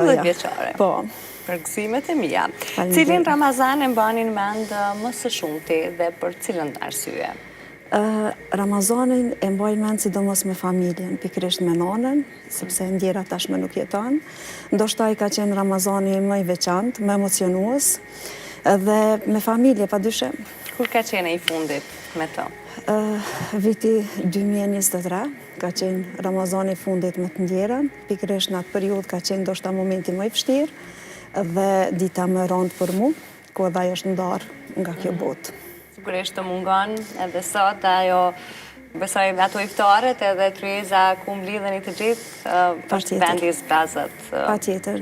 10 vjeçare. Po. Për gëzimet e mia. Cilin Ramazan e mbanin mend më së shumti dhe për cilën arsye? Ramazanin e mbaj mend sidomos me familjen, pikërisht me nanën, sepse ndjera tashmë nuk jeton. Ndoshta i ka qenë Ramazani më i veçantë, më emocionues, dhe me familje padyshim. Kur ka qenë i fundit me të? Viti 2023 ka qenë Ramazani i fundit me të ndjerën, pikërisht në atë periudhë ka qenë ndoshta momenti më i vështirë dhe dita më e rëndë për mu, ku edhe ajo është ndarë nga kjo botë. Sigurisht të mungon edhe sot ajo besoj ato iftaret edhe tryeza ku mblidheni të gjithë është vendi i zbrazët. Patjetër,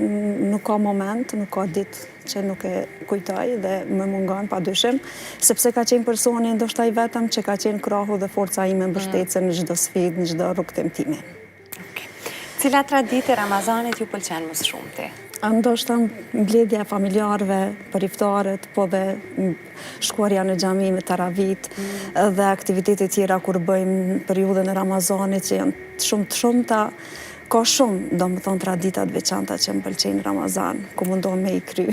nuk ka moment, nuk ka ditë që nuk e kujtoj dhe më mungon padyshim, sepse ka qenë personi ndoshta i vetëm që ka qenë krahu dhe forca ime mbështetëse në çdo sfidë, në çdo rrugtim time. Cila traditë e Ramazanit ju pëlqen më së shumti? Ndoshta mbledhja e familjarëve për iftaret, po dhe shkuarja në xhami me taravit dhe aktivitetet tjera kur bëjmë në periudhën e Ramazanit që janë të shumta. Ka shumë, domethënë, tradita të veçanta që më pëlqejnë Ramazan, ku mundohem me i kry.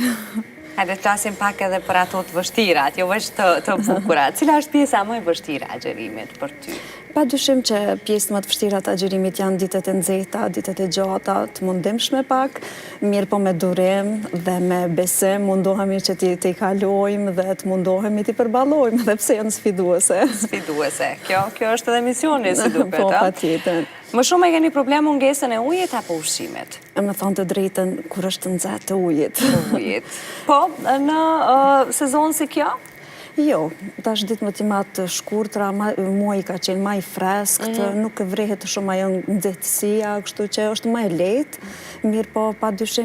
Hajde të flasim pak edhe për ato të vështirat, jo vetëm të bukurat. Cila është pjesa më e vështira e xherimit për ty? Padyshim që pjesë më të vështira të xherimit janë ditët e nxehta, ditët e gjata, të mundimshme pak, mirë po me durim dhe me besim mundohemi që t'i kalojmë dhe të mundohemi t'i përballojmë, edhe pse janë sfiduese. Sfiduese. Kjo është edhe misioni, si duket. Po, patjetër. Më shumë e keni problem mungesën e ujit apo ushqimit? Me thonë të drejtën, kur është nxehtë të ujit. Po, në sezon si kjo? Jo, tash ditë më t'ima të shkurtra, muaj ka qenë më i freskët, nuk vrehet shumë ajo nxehtësia, kështu që është më e lehtë, mirë po padyshim